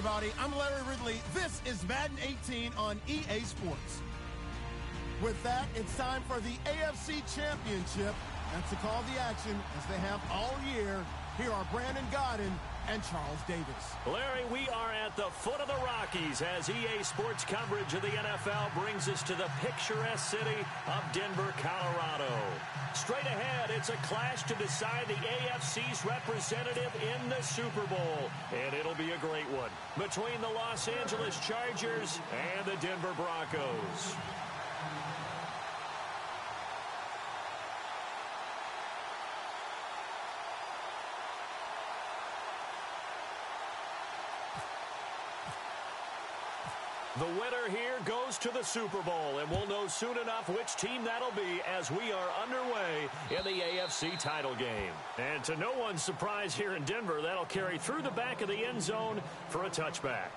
everybody. I'm Larry Ridley. This is Madden 18 on EA Sports. With that, it's time for the AFC Championship. And to call the action, as they have all year, here are Brandon Godden and Charles Davis. Larry, we are at the foot of the Rockies as EA Sports coverage of the NFL brings us to the picturesque city of Denver, Colorado. Straight ahead, it's a clash to decide the AFC's representative in the Super Bowl. And it'll be a great one between the Los Angeles Chargers and the Denver Broncos. The winner here goes to the Super Bowl, and we'll know soon enough which team that'll be as we are underway in the AFC title game. And to no one's surprise here in Denver, that'll carry through the back of the end zone for a touchback.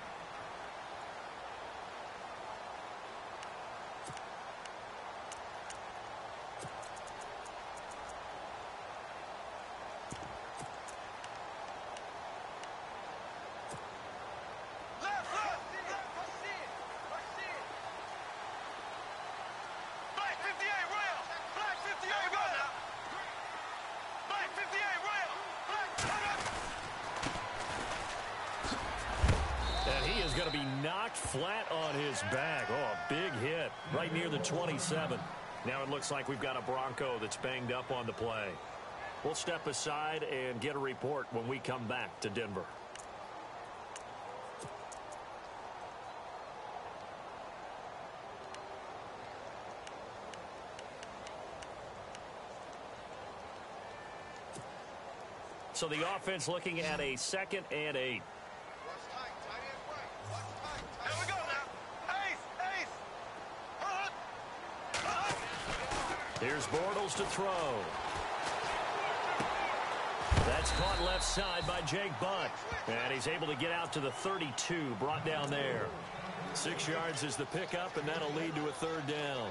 Going to be knocked flat on his back. Oh, a big hit right near the 27. Now it looks like we've got a Bronco that's banged up on the play. We'll step aside and get a report when we come back to Denver. So the offense looking at a 2nd and 8. Here's Bortles to throw. That's caught left side by Jake Butt. And he's able to get out to the 32, brought down there. 6 yards is the pickup, and that'll lead to a 3rd down.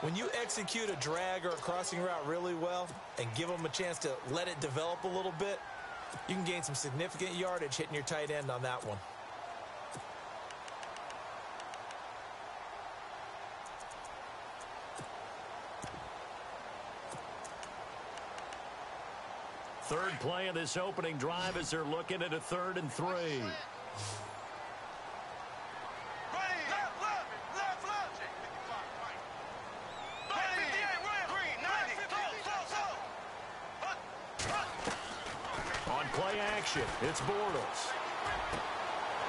When you execute a drag or a crossing route really well and give them a chance to let it develop a little bit, you can gain some significant yardage hitting your tight end on that one. Third play of this opening drive as they're looking at a 3rd and 3. On play action, it's Bortles.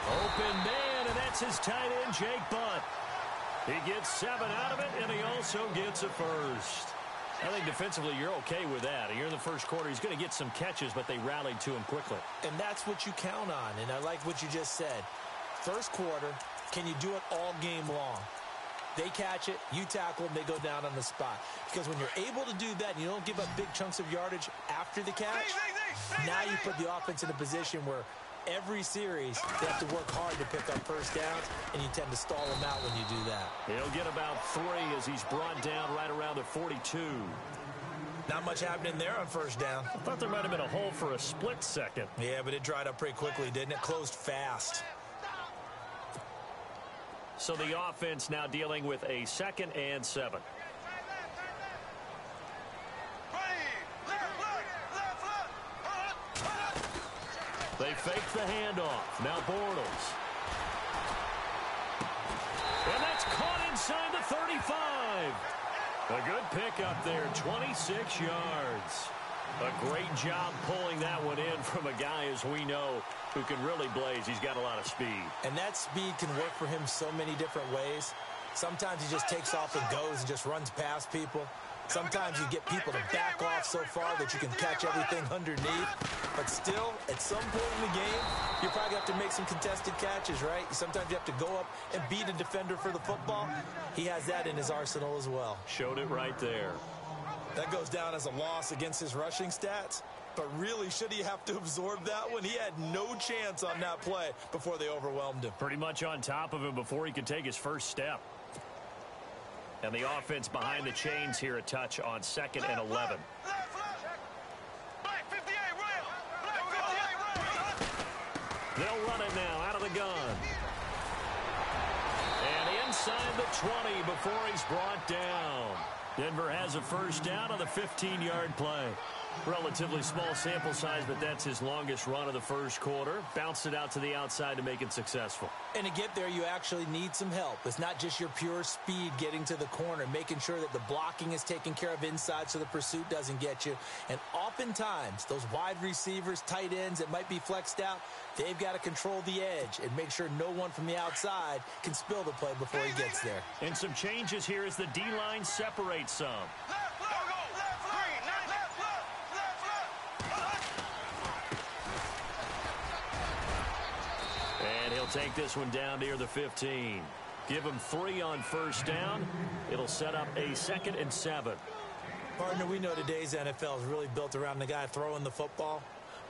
Open man, and that's his tight end, Jake Butt. He gets 7 out of it, and he also gets a first. I think defensively you're okay with that. Here in the first quarter, he's going to get some catches, but they rallied to him quickly. And that's what you count on, and I like what you just said. First quarter, can you do it all game long? They catch it, you tackle them, they go down on the spot. Because when you're able to do that and you don't give up big chunks of yardage after the catch, now you put the offense in a position where every series, they have to work hard to pick up first downs, and you tend to stall them out when you do that. He'll get about 3 as he's brought down right around the 42. Not much happening there on first down. I thought there might have been a hole for a split second. Yeah, but it dried up pretty quickly, didn't it? Closed fast. So the offense now dealing with a 2nd and 7. They fake the handoff. Now Bortles. And that's caught inside the 35. A good pickup there, 26 yards. A great job pulling that one in from a guy, as we know, who can really blaze. He's got a lot of speed. And that speed can work for him so many different ways. Sometimes he just takes off and goes and just runs past people. Sometimes you get people to back off so far that you can catch everything underneath. But still, at some point in the game, you probably have to make some contested catches, right? Sometimes you have to go up and beat a defender for the football. He has that in his arsenal as well. Showed it right there. That goes down as a loss against his rushing stats. But really, should he have to absorb that one? He had no chance on that play before they overwhelmed him. Pretty much on top of him before he could take his first step. And the offense behind the chains here a touch on 2nd and 11. They'll run it now out of the the gun. And inside the 20 before he's brought down. Denver has a first down on the 15-yard play. Relatively small sample size, but that's his longest run of the first quarter. Bounced it out to the outside to make it successful. And to get there, you actually need some help. It's not just your pure speed getting to the corner, making sure that the blocking is taken care of inside so the pursuit doesn't get you. And oftentimes, those wide receivers, tight ends that might be flexed out, they've got to control the edge and make sure no one from the outside can spill the play before he gets there. And some changes here as the D-line separates some. And he'll take this one down near the 15. Give him 3 on first down. It'll set up a 2nd and 7. Partner, we know today's NFL is really built around the guy throwing the football.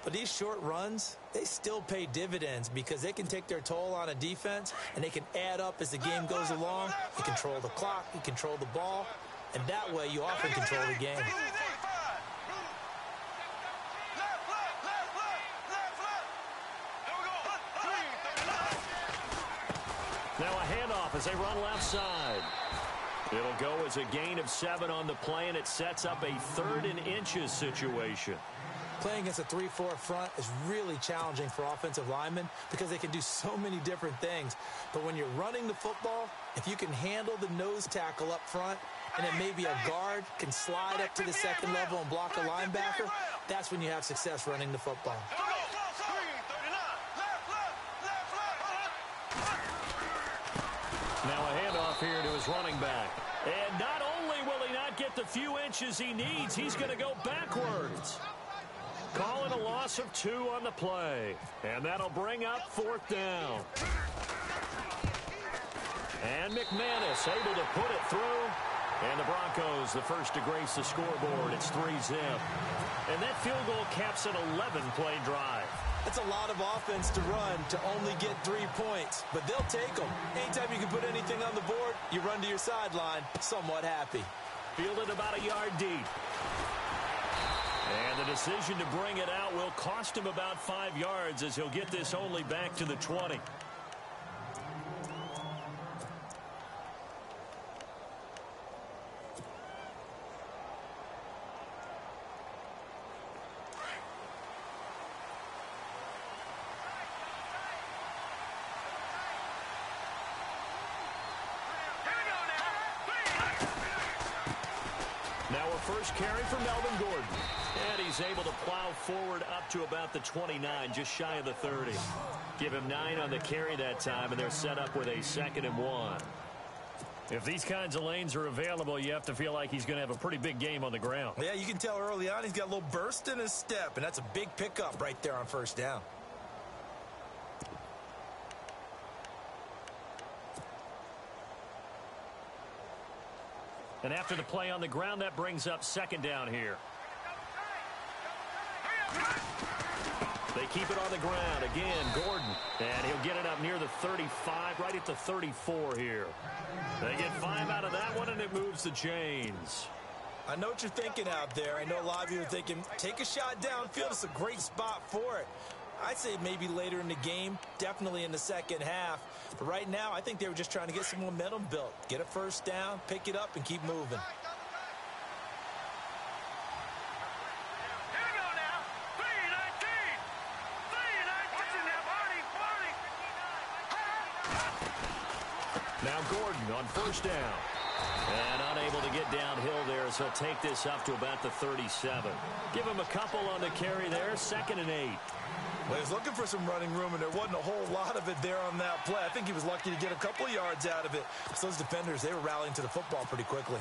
But these short runs, they still pay dividends because they can take their toll on a defense and they can add up as the game goes along. You control the clock, you control the ball, and that way you often control the game. Now a handoff as they run left side. It'll go as a gain of 7 on the play, and it sets up a 3rd and inches situation. Playing against a 3-4 front is really challenging for offensive linemen because they can do so many different things. But when you're running the football, if you can handle the nose tackle up front, and then maybe a guard can slide up to the second level and block a linebacker, that's when you have success running the football. Now a handoff here to his running back. And not only will he not get the few inches he needs, he's going to go backwards. Calling a loss of 2 on the play. And that'll bring up 4th down. And McManus able to put it through. And the Broncos, the first to grace the scoreboard. It's 3-zip. And that field goal caps an 11-play drive. That's a lot of offense to run to only get 3 points, but they'll take them. Anytime you can put anything on the board, you run to your sideline somewhat happy. Fielded about a yard deep. And the decision to bring it out will cost him about 5 yards as he'll get this only back to the 20. First carry for Melvin Gordon. And he's able to plow forward up to about the 29, just shy of the 30. Give him 9 on the carry that time, and they're set up with a 2nd and 1. If these kinds of lanes are available, you have to feel like he's going to have a pretty big game on the ground. Yeah, you can tell early on he's got a little burst in his step, and that's a big pickup right there on first down. And after the play on the ground, that brings up 2nd down here. They keep it on the ground. Again, Gordon. And he'll get it up near the 35, right at the 34 here. They get 5 out of that one, and it moves the chains. I know what you're thinking out there. I know a lot of you are thinking, take a shot downfield. It's a great spot for it. I'd say maybe later in the game, definitely in the second half. But right now, I think they were just trying to get some momentum built. Get a first down, pick it up, and keep moving. Now Gordon on first down. And unable to get downhill there, as he'll take this up to about the 37. Give him a couple on the carry there, 2nd and 8. Well, he was looking for some running room, and there wasn't a whole lot of it there on that play. I think he was lucky to get a couple of yards out of it. So those defenders, they were rallying to the football pretty quickly.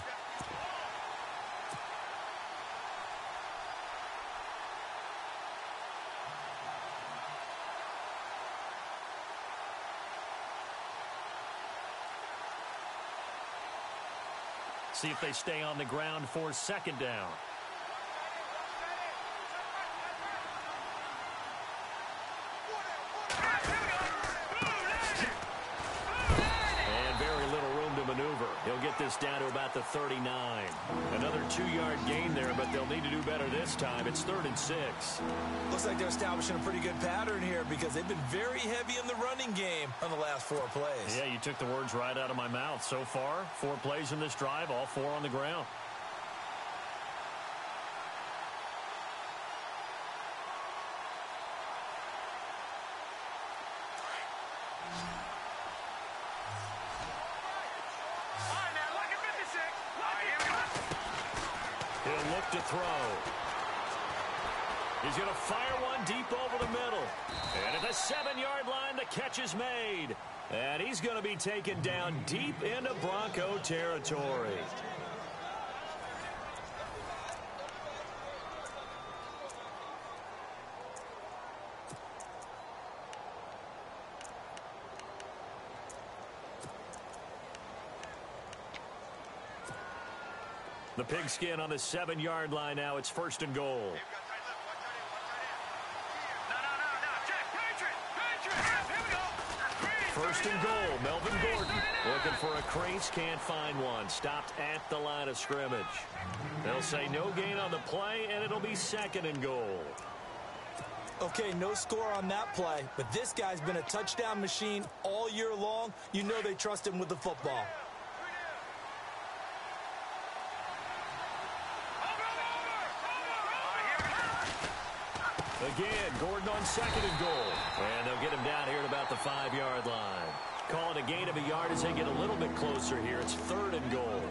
See if they stay on the ground for 2nd down. this down to about the 39. Another 2-yard gain there, but they'll need to do better this time. It's 3rd and 6. Looks like they're establishing a pretty good pattern here because they've been very heavy in the running game on the last 4 plays. Yeah, you took the words right out of my mouth. So far, 4 plays in this drive, all 4 on the ground. He'll look to throw. He's going to fire one deep over the middle. And at the 7-yard line, the catch is made. And he's going to be taken down deep into Bronco territory. The pigskin on the 7-yard line now. It's 1st and goal. First and goal, Melvin Gordon looking for a crease, can't find one. Stopped at the line of scrimmage. They'll say no gain on the play, and it'll be 2nd and goal. Okay, no score on that play, but this guy's been a touchdown machine all year long. You know they trust him with the football. Again, Gordon on 2nd and goal. And they'll get him down here at about the 5-yard line. Calling a gain of a yard as they get a little bit closer here. It's 3rd and goal.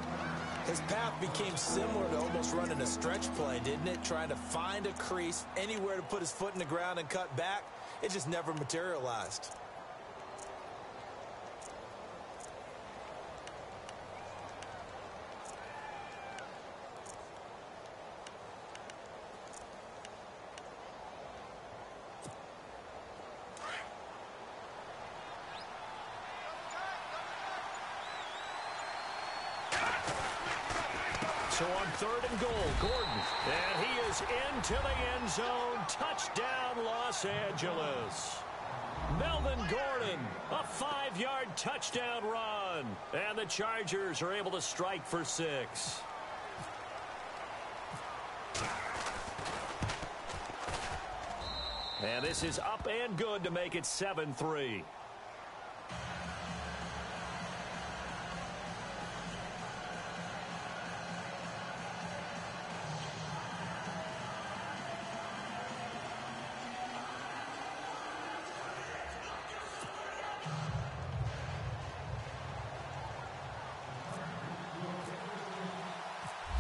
His path became similar to almost running a stretch play, didn't it? Trying to find a crease, anywhere to put his foot in the ground and cut back. It just never materialized. So on 3rd and goal, Gordon. And he is into the end zone. Touchdown, Los Angeles. Melvin Gordon, a 5-yard touchdown run. And the Chargers are able to strike for 6. And this is up and good to make it 7-3.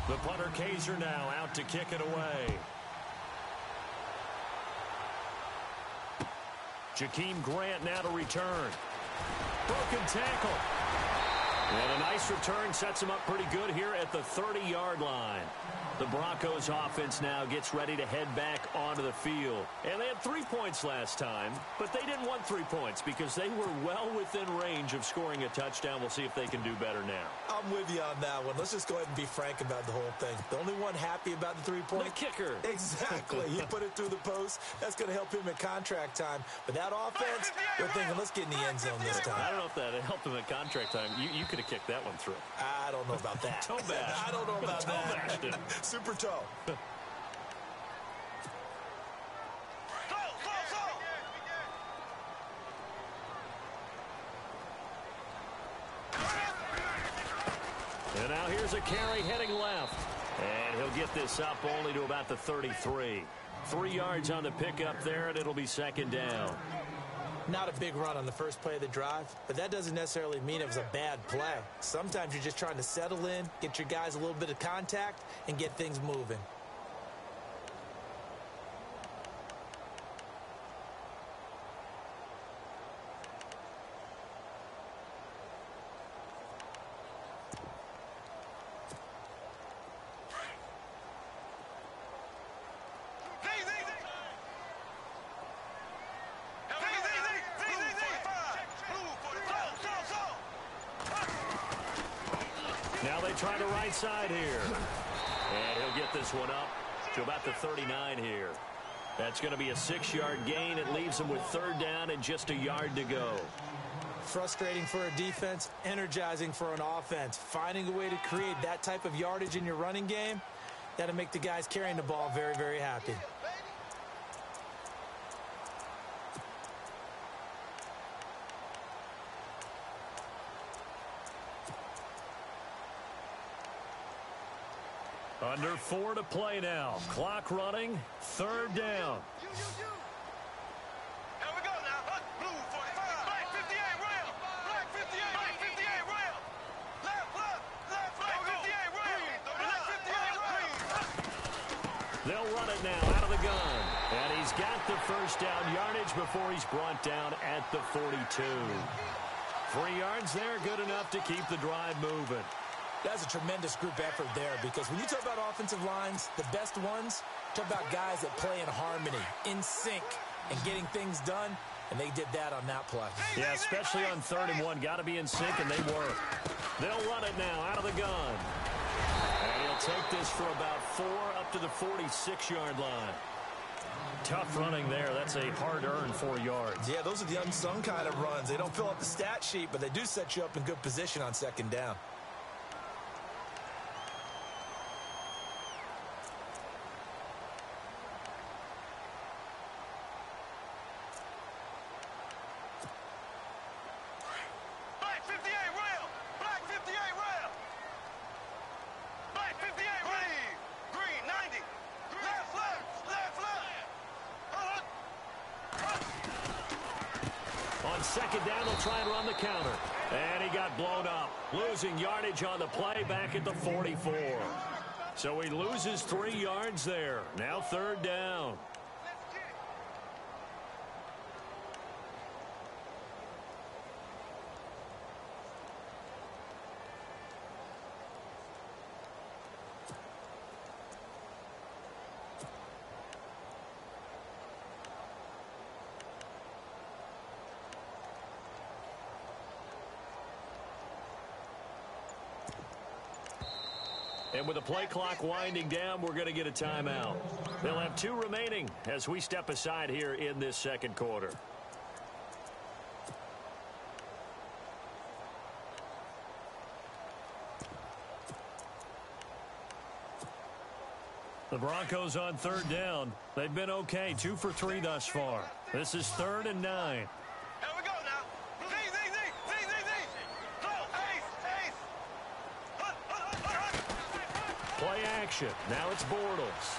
The punter Kaiser now out to kick it away. Jakeem Grant now to return. Broken tackle. And a nice return sets him up pretty good here at the 30-yard line. The Broncos offense now gets ready to head back onto the field. And they had 3 points last time, but they didn't want 3 points because they were well within range of scoring a touchdown. We'll see if they can do better now. I'm with you on that one. Let's just go ahead and be frank about the whole thing. The only one happy about the 3-point? The kicker. Exactly. He put it through the post. That's going to help him at contract time. But that offense, they're thinking, let's get in the end zone this time. I don't know if that helped him at contract time. You could have kicked that one through. I don't know about that. Toe bash. I don't know about toe that. Bashed him. Super toe. And now here's a carry heading left. And he'll get this up only to about the 33. 3 yards on the pickup there, and it'll be 2nd down. Not a big run on the first play of the drive, but that doesn't necessarily mean it was a bad play. Sometimes you're just trying to settle in, get your guys a little bit of contact, and get things moving. Now they try to right side here. And he'll get this one up to about the 39 here. That's going to be a 6-yard gain. It leaves him with 3rd down and just a yard to go. Frustrating for a defense, energizing for an offense. Finding a way to create that type of yardage in your running game, that'll make the guys carrying the ball very, very happy. Under 4 to play now. Clock running. Third down. They'll run it now out of the gun. And he's got the first down yardage before he's brought down at the 42. 3 yards there, good enough to keep the drive moving. That's a tremendous group effort there, because when you talk about offensive lines, the best ones, talk about guys that play in harmony, in sync, and getting things done, and they did that on that play. Yeah, especially on 3rd and 1. Got to be in sync, and they were. They'll run it now out of the gun. And he'll take this for about 4 up to the 46-yard line. Tough running there. That's a hard-earned 4 yards. Yeah, those are the unsung kind of runs. They don't fill up the stat sheet, but they do set you up in good position on 2nd down. On 2nd down, they'll try and run the counter. And he got blown up. Losing yardage on the play back at the 44. So he loses 3 yards there. Now 3rd down. And with the play clock winding down, we're going to get a timeout. They'll have 2 remaining as we step aside here in this 2nd quarter. The Broncos on 3rd down. They've been okay, 2 for 3 thus far. This is 3rd and 9. Play action. Now it's Bortles.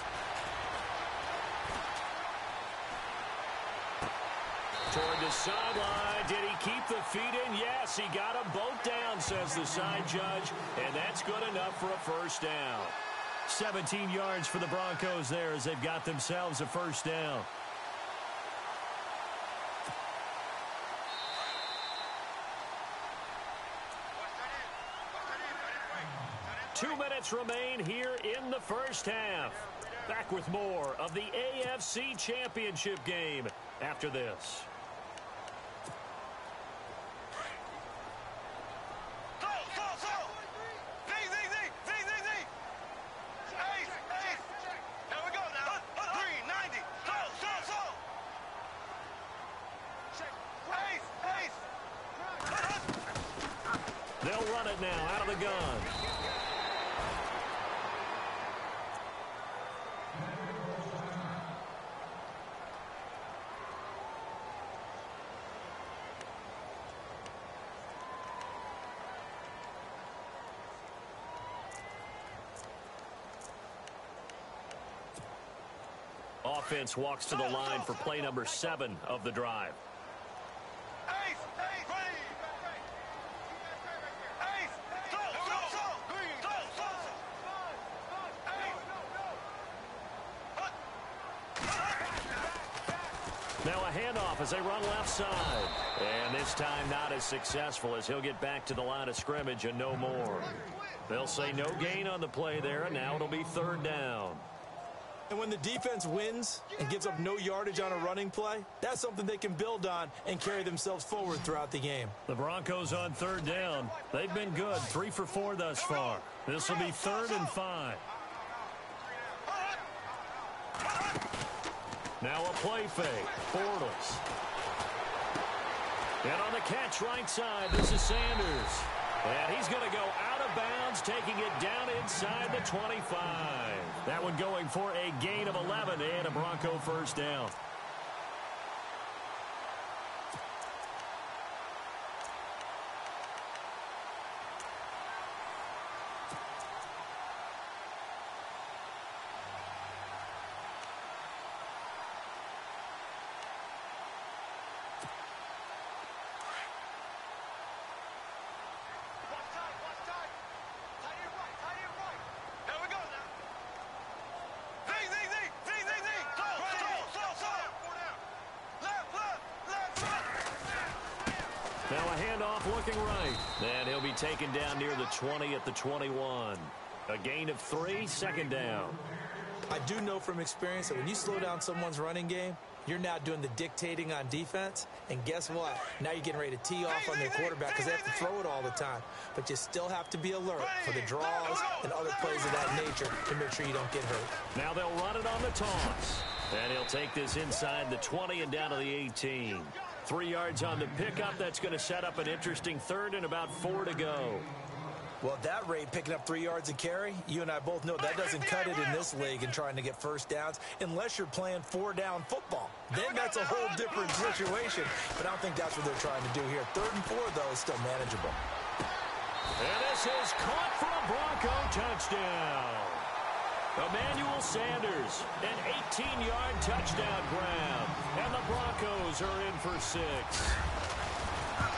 Toward the sideline. Did he keep the feet in? Yes, he got them both down, says the side judge. And that's good enough for a 1st down. 17 yards for the Broncos there as they've got themselves a 1st down. Two minutes remain here in the 1st half. Back with more of the AFC Championship game after this. They'll run it now out of the gun. Offense walks to the line for play number 7 of the drive. Now a handoff as they run left side. And this time not as successful as he'll get back to the line of scrimmage and no more. They'll say no gain on the play there, and now it'll be 3rd down. And when the defense wins and gives up no yardage on a running play, that's something they can build on and carry themselves forward throughout the game. The Broncos on 3rd down. They've been good, 3 for 4 thus far. This will be 3rd and 5. Now a play fake. Bortles. And on the catch right side, this is Sanders. And he's going to go out of bounds, taking it down inside the 25. That one going for a gain of 11 and a Bronco first down. Now a handoff looking right. And he'll be taken down near the 20 at the 21. A gain of 3, second down. I do know from experience that when you slow down someone's running game, you're now doing the dictating on defense. And guess what? Now you're getting ready to tee off on their quarterback because they have to throw it all the time. But you still have to be alert for the draws and other plays of that nature to make sure you don't get hurt. Now they'll run it on the toss. And he'll take this inside the 20 and down to the 18. 3 yards on the pickup. That's going to set up an interesting third and about 4 to go. Well, at that rate, picking up 3 yards a carry, you and I both know that doesn't cut it in this league and trying to get first downs unless you're playing 4-down football. Then that's a whole different situation. But I don't think that's what they're trying to do here. 3rd and 4, though, is still manageable. And this is caught for a Bronco touchdown. Emmanuel Sanders, an 18-yard touchdown grab. And the Broncos are in for 6.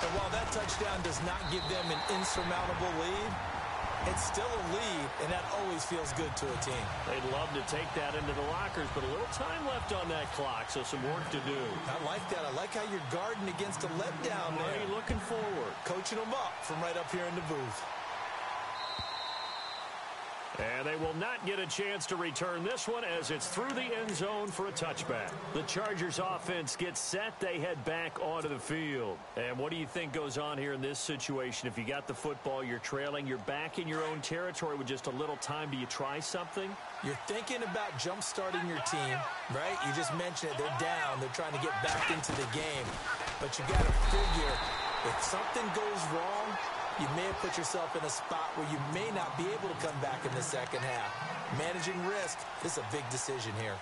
And while that touchdown does not give them an insurmountable lead, it's still a lead, and that always feels good to a team. They'd love to take that into the lockers, but a little time left on that clock, so some work to do. I like that. I like how you're guarding against a letdown there. Already looking forward. Coaching them up from right up here in the booth. And they will not get a chance to return this one as it's through the end zone for a touchback. The Chargers offense gets set. They head back onto the field. And what do you think goes on here in this situation? If you got the football, you're trailing, you're back in your own territory with just a little time. Do you try something? You're thinking about jump-starting your team, right? You just mentioned it. They're down. They're trying to get back into the game. But you got to figure if something goes wrong, you may have put yourself in a spot where you may not be able to come back in the second half. Managing risk is a big decision here.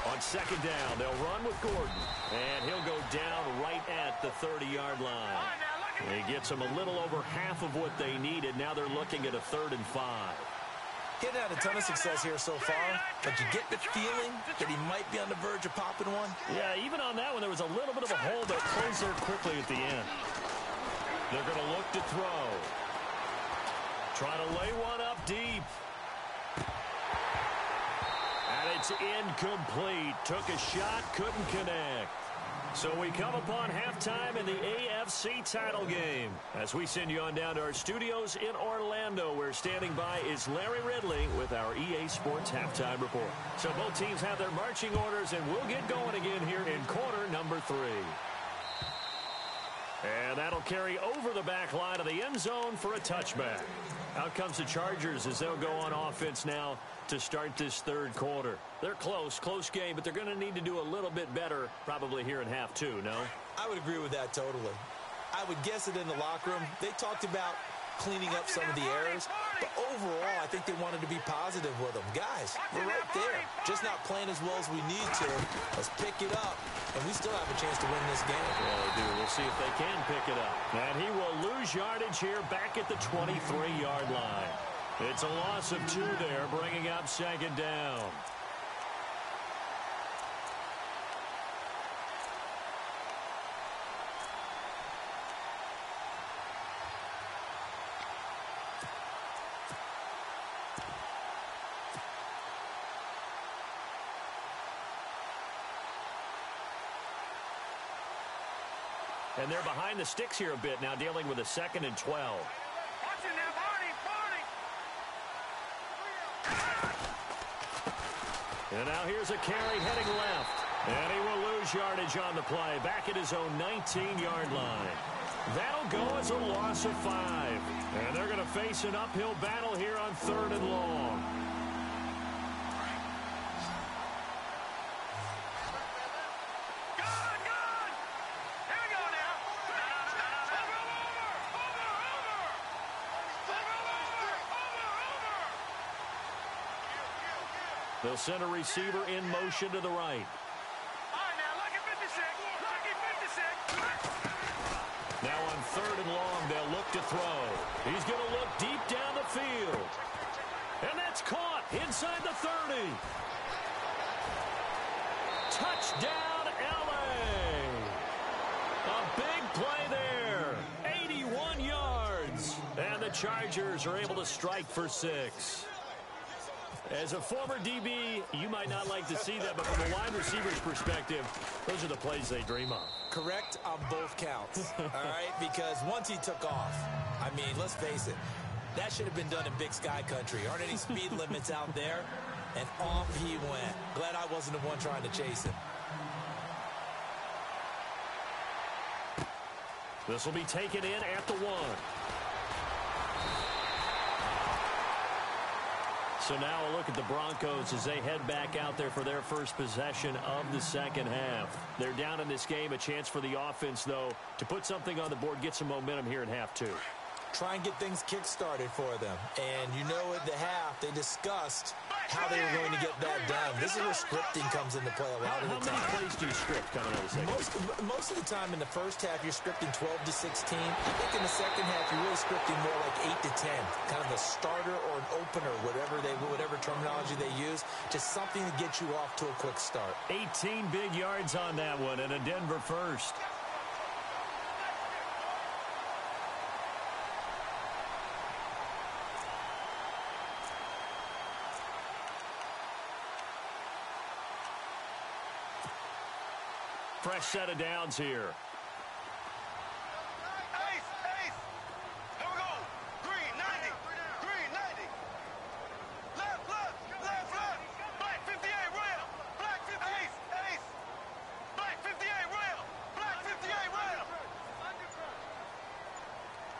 On second down, they'll run with Gordon. And he'll go down right at the 30-yard line. He gets them a little over half of what they needed. Now they're looking at a 3rd and 5. He hadn't had a ton of success here so far, but you get the feeling that he might be on the verge of popping one. Yeah, even on that one, there was a little bit of a hole that closed there quickly at the end. They're going to look to throw. Try to lay one up deep. And it's incomplete. Took a shot, couldn't connect. So we come upon halftime in the AFC title game. As we send you on down to our studios in Orlando, where standing by is Larry Ridley with our EA Sports Halftime Report. So both teams have their marching orders, and we'll get going again here in quarter number 3. And that'll carry over the back line of the end zone for a touchback. Out comes the Chargers as they'll go on offense now to start this 3rd quarter. They're close game, but they're going to need to do a little bit better probably here in half 2, no? I would agree with that totally. I would guess it in the locker room. They talked about cleaning up some of the errors, but overall, I think they wanted to be positive with them. Guys, we're right there. Just not playing as well as we need to. Let's pick it up, and we still have a chance to win this game. Well, they do. We'll see if they can pick it up. And he will lose yardage here back at the 23-yard line. It's a loss of 2 there, bringing up second down. And they're behind the sticks here a bit now, dealing with a 2nd and 12. And now here's a carry heading left. And he will lose yardage on the play, back at his own 19-yard line. That'll go as a loss of 5. And they're going to face an uphill battle here on 3rd and long. They'll send a receiver in motion to the right. Now on 3rd and long, they'll look to throw. He's going to look deep down the field. And that's caught inside the 30. Touchdown, L.A. A big play there. 81 yards. And the Chargers are able to strike for 6. As a former DB, you might not like to see that, but from a wide receiver's perspective, those are the plays they dream of. Correct on both counts, all right? Because once he took off, I mean, let's face it, that should have been done in Big Sky Country. Aren't any speed limits out there? And off he went. Glad I wasn't the one trying to chase him. This will be taken in at the 1. So now a look at the Broncos as they head back out there for their first possession of the second half. They're down in this game. A chance for the offense, though, to put something on the board, get some momentum here in half 2. Try and get things kick-started for them. And you know at the half, they discussed how they were going to get that done. This is where scripting comes into play a lot of the time. How many plays do you script coming out of the second? Most of the time in the first half, you're scripting 12 to 16. I think in the second half, you're really scripting more like 8 to 10. Kind of a starter or an opener, whatever terminology they use. Just something to get you off to a quick start. 18 big yards on that one, and a Denver first. Fresh set of downs here. Ace. Here we go. Green 90. Green 90. Left. Black 58 rail. Black 58. Ace. Black 58 rail. Black 58 rail.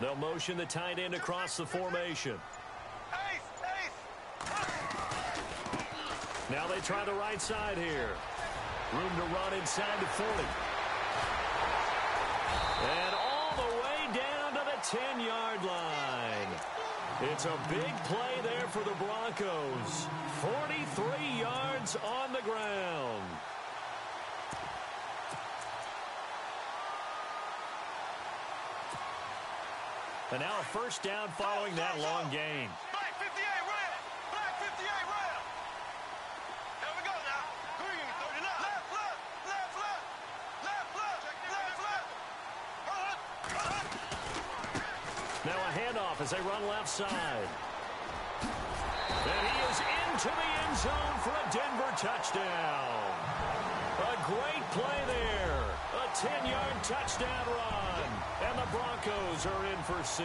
They'll motion the tight end across the formation. Ace. Now they try the right side here. Room to run inside the 40. And all the way down to the 10-yard line. It's a big play there for the Broncos. 43 yards on the ground. And now a first down following that long gain. Black 58 rail. Black 58 rail. Here we go now. Green 39. Left. Now a handoff as they run left side. And he is into the end zone for a Denver touchdown. A great play there. A 10-yard touchdown run. And the Broncos are in for 6.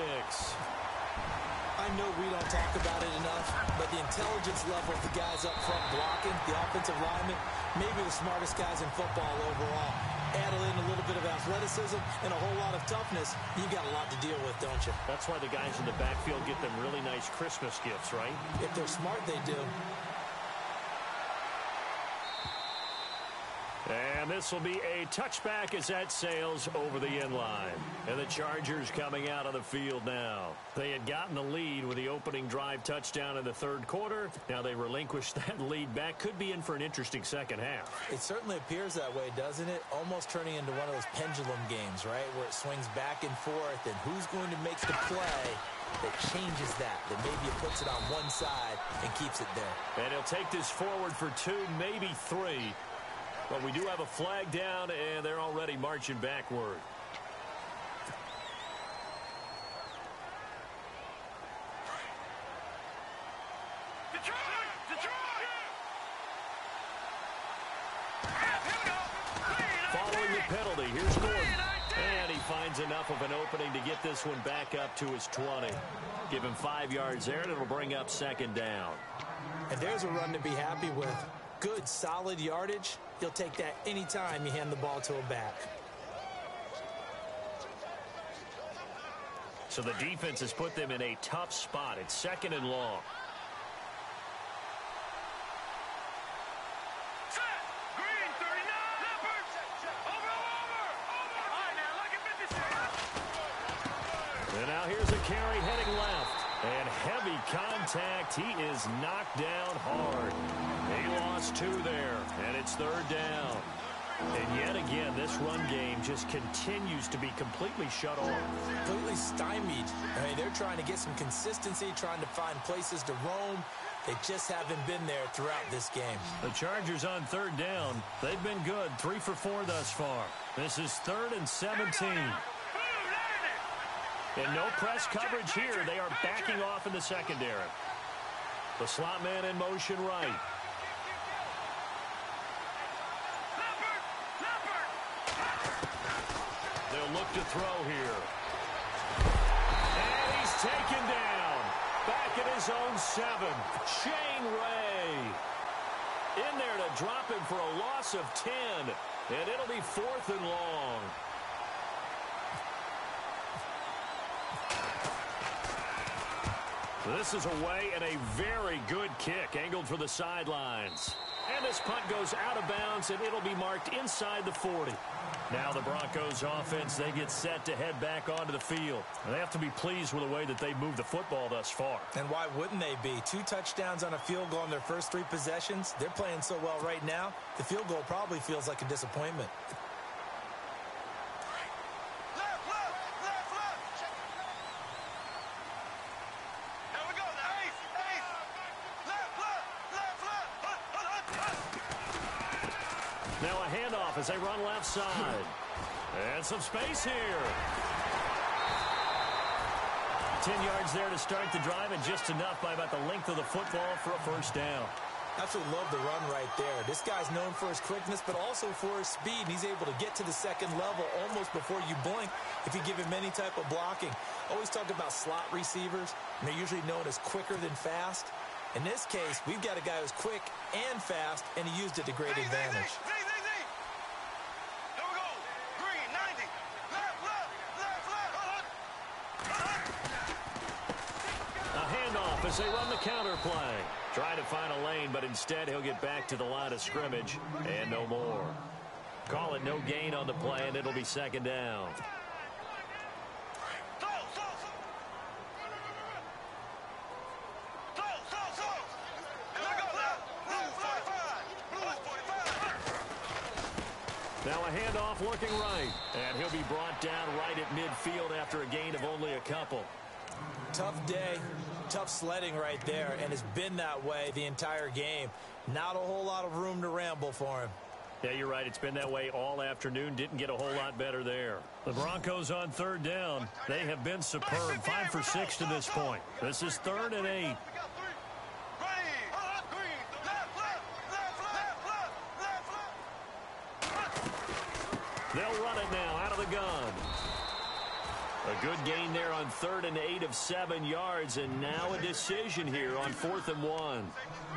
I know we don't talk about it enough, but the intelligence level of the guys up front blocking, the offensive linemen, maybe the smartest guys in football overall. Add in a little bit of athleticism and a whole lot of toughness, you've got a lot to deal with, don't you? That's why the guys in the backfield get them really nice Christmas gifts, right? If they're smart, they do. And this will be a touchback as that sails over the end line. And the Chargers coming out of the field now. They had gotten the lead with the opening drive touchdown in the third quarter. Now they relinquish that lead back. Could be in for an interesting second half. It certainly appears that way, doesn't it? Almost turning into one of those pendulum games, right? Where it swings back and forth, and who's going to make the play that changes that maybe it puts it on one side and keeps it there. And he'll take this forward for 2, maybe 3. But we do have a flag down, and they're already marching backward. Following the penalty, here's Gordon. And he finds enough of an opening to get this one back up to his 20. Give him 5 yards there, and it'll bring up second down. And there's a run to be happy with. good, solid yardage, you'll take that anytime you hand the ball to a back. So the defense has put them in a tough spot. It's 2nd and long. And now here's a carry heading left. And heavy contact. He is knocked down hard. He lost 2 there. And it's 3rd down. And yet again, this run game just continues to be completely shut off. Completely stymied. I mean, they're trying to get some consistency, trying to find places to roam. They just haven't been there throughout this game. The Chargers on 3rd down. They've been good. 3 for 4 thus far. This is 3rd and 17. And no press coverage here. They are backing off in the secondary. The slot man in motion right. They'll look to throw here. And he's taken down. Back at his own 7. Shane Ray. In there to drop him for a loss of 10. And it'll be 4th and long. This is away and a very good kick angled for the sidelines. And this punt goes out of bounds, and it'll be marked inside the 40. Now the Broncos offense, they get set to head back onto the field. And they have to be pleased with the way that they've moved the football thus far. And why wouldn't they be? 2 touchdowns on a field goal in their first 3 possessions. They're playing so well right now, the field goal probably feels like a disappointment. Now a handoff as they run left side. And some space here. 10 yards there to start the drive, and just enough by about the length of the football for a 1st down. Absolutely love the run right there. This guy's known for his quickness, but also for his speed. And he's able to get to the 2nd level almost before you blink if you give him any type of blocking. Always talk about slot receivers, and they're usually known as quicker than fast. In this case, we've got a guy who's quick and fast, and he used it to great advantage. As they run the counter play. Trying to find a lane, but instead he'll get back to the line of scrimmage and no more. Call it no gain on the play, and it'll be 2nd down. Now a handoff looking right, and he'll be brought down right at midfield after a gain of only a couple. Tough day, tough sledding right there, and it's been that way the entire game. Not a whole lot of room to ramble for him. Yeah, you're right. It's been that way all afternoon. Didn't get a whole lot better there. The Broncos on 3rd down. They have been superb. 5 for 6 to this point. This is 3rd and 8. They'll run it now out of the gun. A good gain there on 3rd and 8 of 7 yards, and now a decision here on 4th and 1.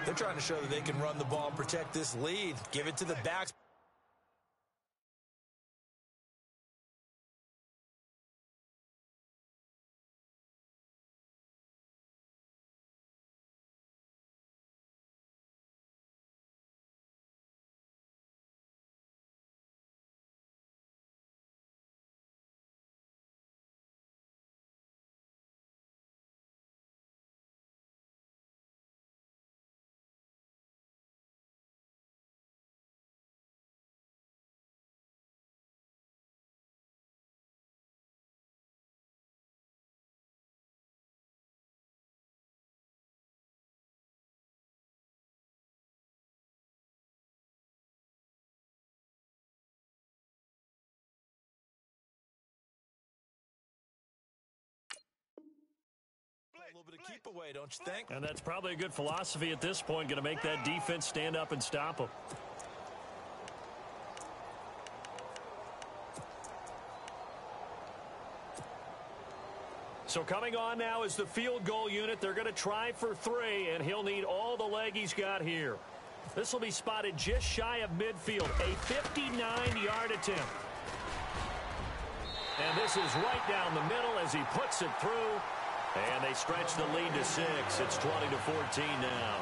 They're trying to show that they can run the ball and protect this lead. Give it to the backs. A little bit of keep away, don't you think? And that's probably a good philosophy at this point. Going to make that defense stand up and stop them. So coming on now is the field goal unit. They're going to try for 3, and he'll need all the leg he's got here. This will be spotted just shy of midfield. A 59-yard attempt. And this is right down the middle as he puts it through. And they stretch the lead to 6. It's 20-14 now.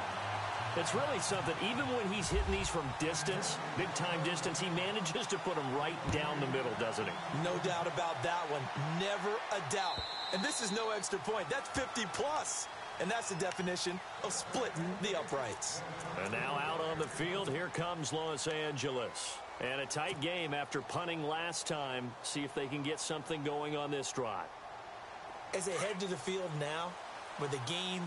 It's really something. Even when he's hitting these from distance, big-time distance, he manages to put them right down the middle, doesn't he? No doubt about that one. Never a doubt. And this is no extra point. That's 50-plus. And that's the definition of splitting the uprights. And now out on the field, here comes Los Angeles. And a tight game after punting last time. See if they can get something going on this drive. As they head to the field now, with the game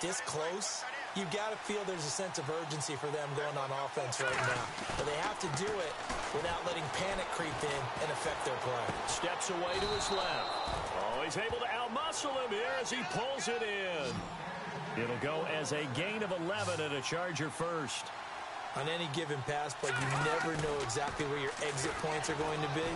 this close, you've got to feel there's a sense of urgency for them going on offense right now. But they have to do it without letting panic creep in and affect their play. Steps away to his left. Oh, he's able to outmuscle him here as he pulls it in. It'll go as a gain of 11 and a Charger first. On any given pass play, you never know exactly where your exit points are going to be.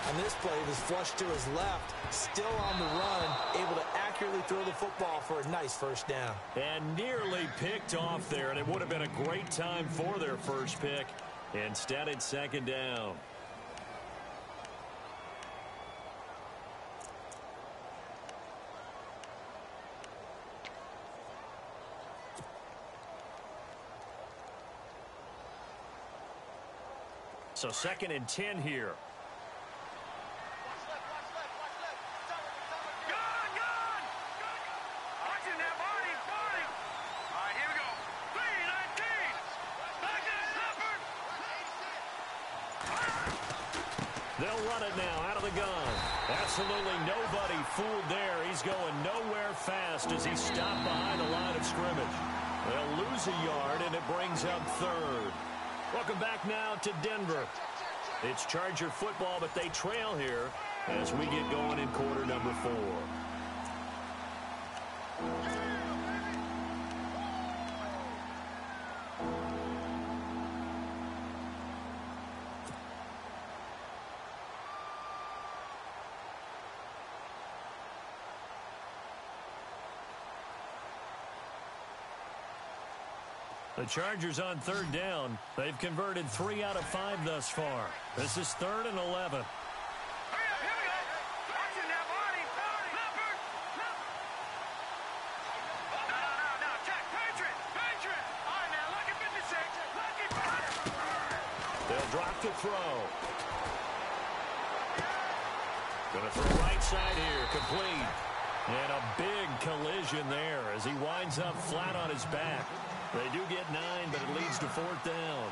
On this play, it was flushed to his left, still on the run, able to accurately throw the football for a nice first down. And nearly picked off there, and it would have been a great time for their first pick. Instead, it's second down. So second and 10 here. They'll run it now out of the gun. Absolutely nobody fooled there. He's going nowhere fast as he's stopped behind the line of scrimmage. They'll lose a yard, and it brings up third. Welcome back now to Denver. It's Charger football, but they trail here as we get going in quarter number 4. The Chargers on third down. They've converted 3 out of 5 thus far. This is 3rd and 11. They'll drop to throw. Going to throw right side here, complete. And a big collision there as he winds up flat on his back. They do get 9, but it leads to 4th down.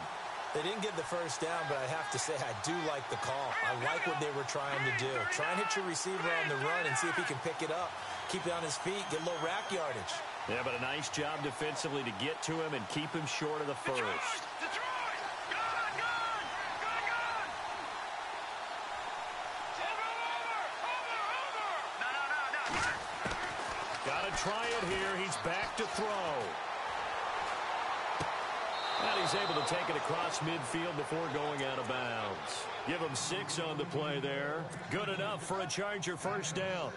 They didn't get the first down, but I have to say I do like the call. I like what they were trying to do. Try and hit your receiver on the run and see if he can pick it up. Keep it on his feet, get low rack yardage. Yeah, but a nice job defensively to get to him and keep him short of the first. Got to try it here. He's back to throw. And he's able to take it across midfield before going out of bounds. Give him 6 on the play there. Good enough for a Charger first down.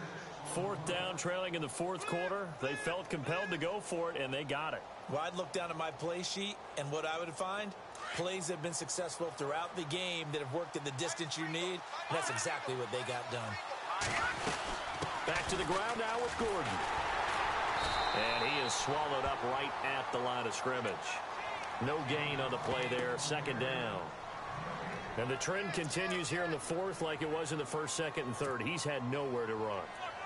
4th down, trailing in the 4th quarter. They felt compelled to go for it, and they got it. Well, I'd look down at my play sheet, and what I would find, plays that have been successful throughout the game that have worked at the distance you need, and that's exactly what they got done. Back to the ground now with Gordon. And he is swallowed up right at the line of scrimmage. No gain on the play there, 2nd down. And the trend continues here in the 4th like it was in the 1st, 2nd, and 3rd. He's had nowhere to run.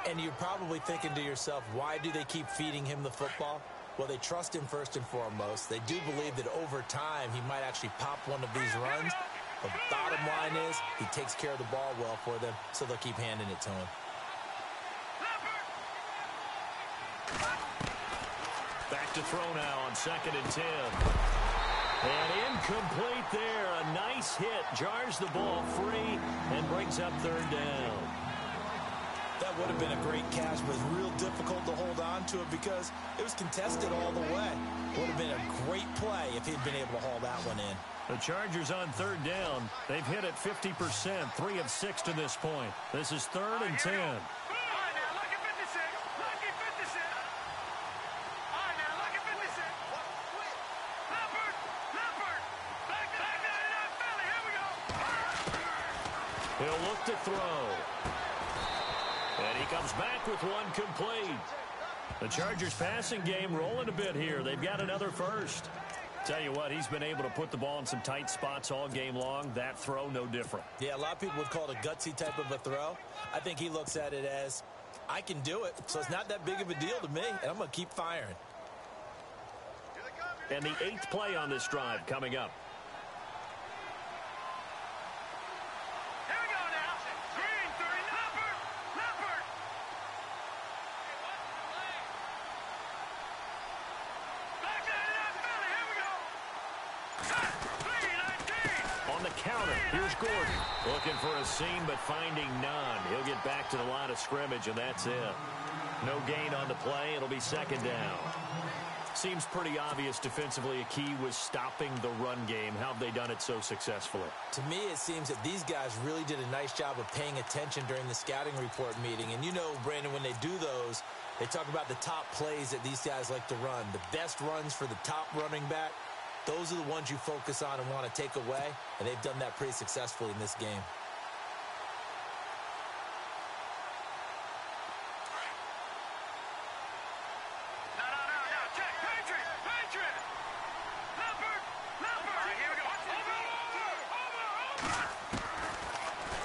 And you're probably thinking to yourself, why do they keep feeding him the football? Well, they trust him first and foremost. They do believe that over time he might actually pop one of these runs. But bottom line is he takes care of the ball well for them, so they'll keep handing it to him. Back to throw now on 2nd and 10. And incomplete there. A nice hit. Jars the ball free and brings up 3rd down. That would have been a great catch, but it's real difficult to hold on to it because it was contested all the way. Would have been a great play if he'd been able to haul that one in. The Chargers on 3rd down. They've hit it 50%, 3 of 6 to this point. This is 3rd and 10. look to throw. And he comes back with one complete. The Chargers passing game rolling a bit here. They've got another first. Tell you what, he's been able to put the ball in some tight spots all game long. That throw, no different. Yeah, a lot of people would call it a gutsy type of a throw. I think he looks at it as, I can do it, so it's not that big of a deal to me, and I'm going to keep firing. And the 8th play on this drive coming up. Here we go now. Green, 30, Leopard. Back to the Philly, here we go. Set, 3-19. On the counter, here's Gordon. Looking for a seam, but finding none. He'll get back to the line of scrimmage, and that's it. No gain on the play. It'll be second down. Seems pretty obvious defensively a key was stopping the run game. How have they done it so successfully? To me, it seems that these guys really did a nice job of paying attention during the scouting report meeting. And you know, Brandon, when they do those, they talk about the top plays that these guys like to run. The best runs for the top running back, those are the ones you focus on and want to take away. And they've done that pretty successfully in this game.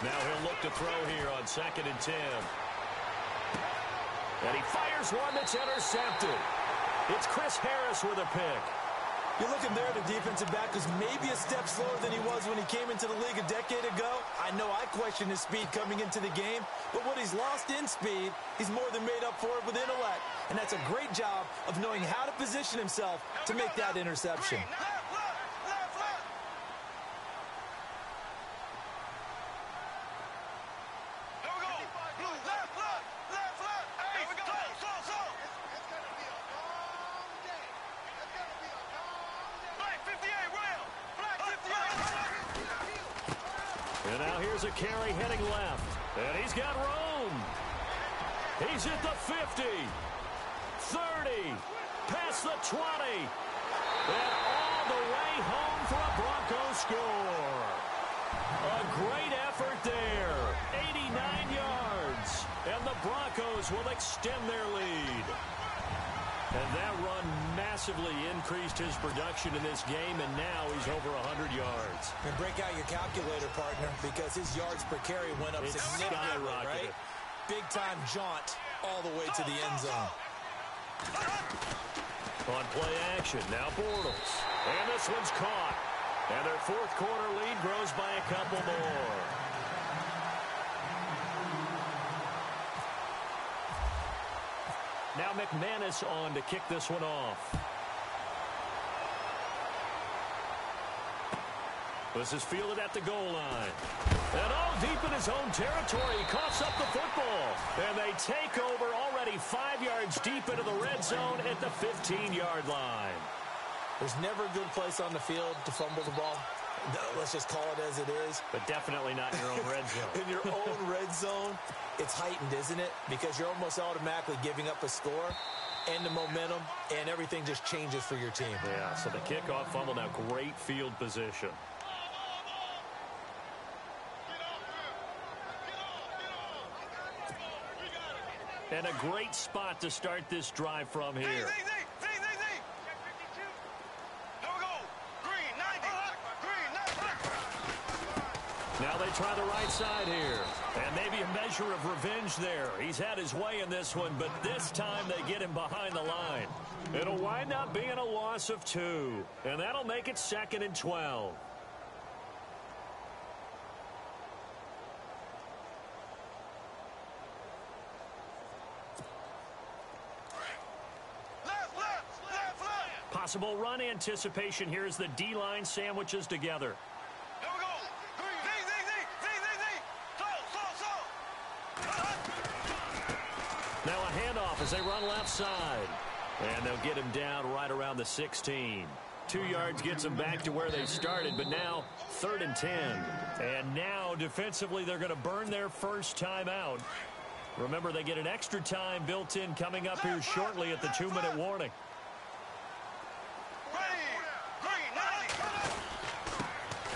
Now he'll look to throw here on 2nd and 10. And he fires one that's intercepted. It's Chris Harris with a pick. You're looking there at a defensive back who's maybe a step slower than he was when he came into the league a decade ago. I know I questioned his speed coming into the game, but what he's lost in speed, he's more than made up for it with intellect. And that's a great job of knowing how to position himself to make that interception. And now here's a carry heading left. And he's got room. He's at the 50. 30. Past the 20. And all the way home for a Broncos score. A great effort there. 89 yards. And the Broncos will extend their lead. And that run massively increased his production in this game, and now he's over 100 yards. And break out your calculator, partner, because his yards per carry went up significantly, right? Big-time jaunt all the way to the end zone. On play action, now Bortles. And this one's caught. And their 4th quarter lead grows by a couple more. Now McManus on to kick this one off. This is fielded at the goal line. And all deep in his own territory, he coughs up the football. And they take over already 5 yards deep into the red zone at the 15-yard line. There's never a good place on the field to fumble the ball. No, let's just call it as it is. But definitely not in your own red zone. In your own red zone, it's heightened, isn't it? Because you're almost automatically giving up a score and the momentum, and everything just changes for your team. Yeah, so the kickoff fumble, now great field position. And a great spot to start this drive from here. Now they try the right side here. And maybe a measure of revenge there. He's had his way in this one, but this time they get him behind the line. It'll wind up being a loss of 2. And that'll make it 2nd and 12. Possible run anticipation here as the D-line sandwiches together. Now a handoff as they run left side. And they'll get him down right around the 16. 2 yards gets them back to where they started, but now 3rd and 10. And now defensively they're going to burn their first time out. Remember, they get an extra time built in coming up here shortly at the 2-minute warning.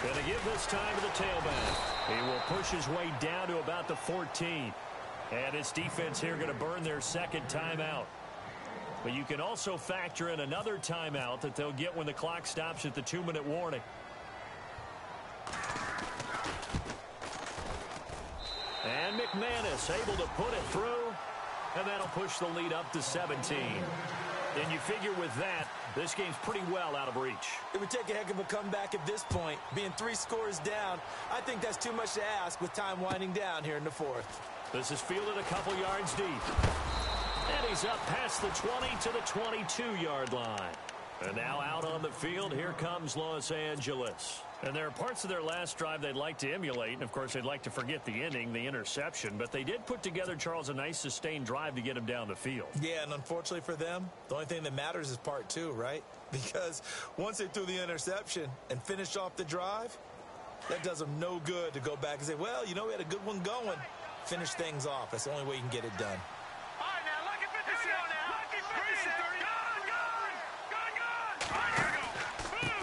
Going to give this time to the tailback. He will push his way down to about the 14. And his defense here going to burn their second timeout. But you can also factor in another timeout that they'll get when the clock stops at the 2-minute warning. And McManus able to put it through, and that'll push the lead up to 17. And you figure with that, this game's pretty well out of reach. It would take a heck of a comeback at this point. Being 3 scores down, I think that's too much to ask with time winding down here in the fourth. This is fielded a couple yards deep. And he's up past the 20 to the 22-yard line. And now out on the field, here comes Los Angeles. And there are parts of their last drive they'd like to emulate. And, of course, they'd like to forget the inning, the interception. But they did put together, Charles, a nice sustained drive to get him down the field. Yeah, and unfortunately for them, the only thing that matters is part 2, right? Because once they threw the interception and finished off the drive, that does them no good to go back and say, well, you know, we had a good one going. Finish things off. That's the only way you can get it done.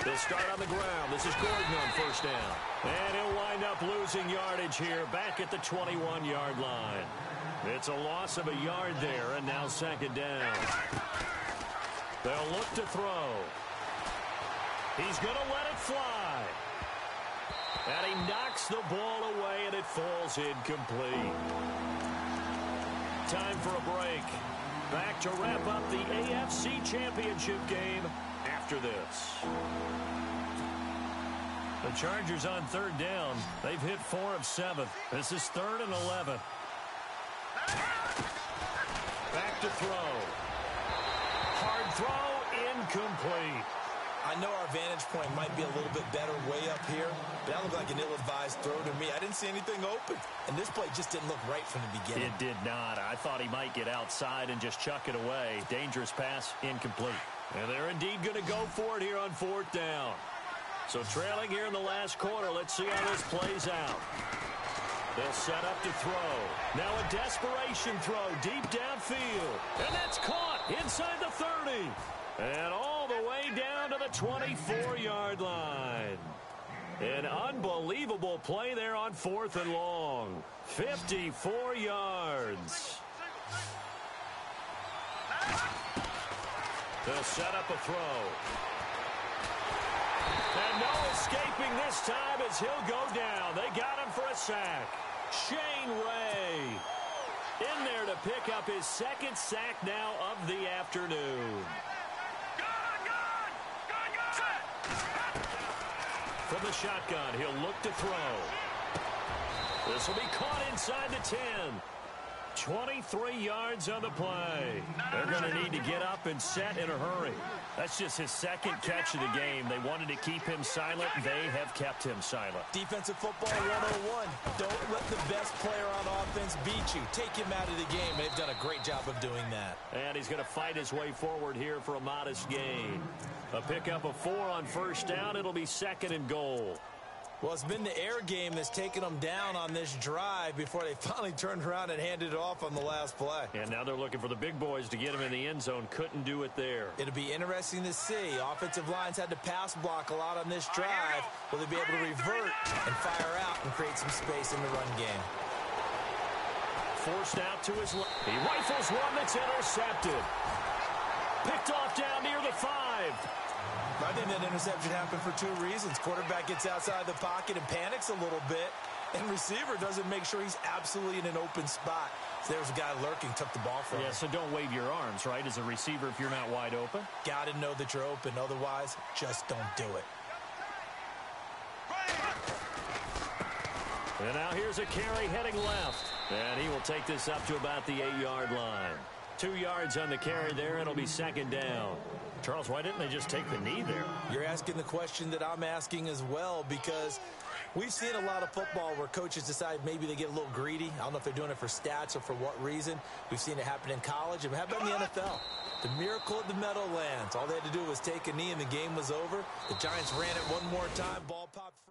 They'll start on the ground. This is Gordon on first down. And he'll wind up losing yardage here back at the 21-yard line. It's a loss of a yard there, and now second down. They'll look to throw. He's going to let it fly. And he knocks the ball away, and it falls incomplete. Time for a break. Back to wrap up the AFC Championship game after this. The Chargers on third down. They've hit 4 of 7. This is 3rd and 11. Back to throw. Hard throw, incomplete. I know our vantage point might be a little bit better way up here, but that looked like an ill-advised throw to me. I didn't see anything open, and this play just didn't look right from the beginning. It did not. I thought he might get outside and just chuck it away. Dangerous pass, incomplete. And they're indeed going to go for it here on 4th down. So trailing here in the last quarter, let's see how this plays out. They'll set up to throw. Now a desperation throw deep downfield. And that's caught inside the 30. And all the way down to the 24-yard line. An unbelievable play there on 4th and long. 54 yards. They'll set up a throw. And no escaping this time as he'll go down. They got him for a sack. Shane Ray in there to pick up his 2nd sack now of the afternoon. From the shotgun, he'll look to throw. This will be caught inside the 10. 23 yards on the play. They're going to need to get up and set in a hurry. That's just his 2nd catch of the game. They wanted to keep him silent. They have kept him silent. Defensive football 101. Don't let the best player on offense beat you. Take him out of the game. They've done a great job of doing that. And he's going to fight his way forward here for a modest gain. A pickup of 4 on first down. It'll be 2nd and goal. Well, it's been the air game that's taken them down on this drive before they finally turned around and handed it off on the last play. And now they're looking for the big boys to get him in the end zone. Couldn't do it there. It'll be interesting to see. Offensive lines had to pass block a lot on this drive. Will they be able to revert and fire out and create some space in the run game? Forced out to his left. He rifles one that's intercepted. Picked off down near the 5. I think that interception happened for 2 reasons. Quarterback gets outside the pocket and panics a little bit, and receiver doesn't make sure he's absolutely in an open spot. So there's a guy lurking, took the ball from him. Yeah, so don't wave your arms, right, as a receiver if you're not wide open. Got to know that you're open. Otherwise, just don't do it. And now here's a carry heading left. And he will take this up to about the 8-yard line. 2 yards on the carry there, and it'll be 2nd down. Charles, why didn't they just take the knee there? You're asking the question that I'm asking as well, because we've seen a lot of football where coaches decide maybe they get a little greedy. I don't know if they're doing it for stats or for what reason. We've seen it happen in college, and it happened in the NFL. The miracle at the Meadowlands. All they had to do was take a knee, and the game was over. The Giants ran it one more time. Ball popped free.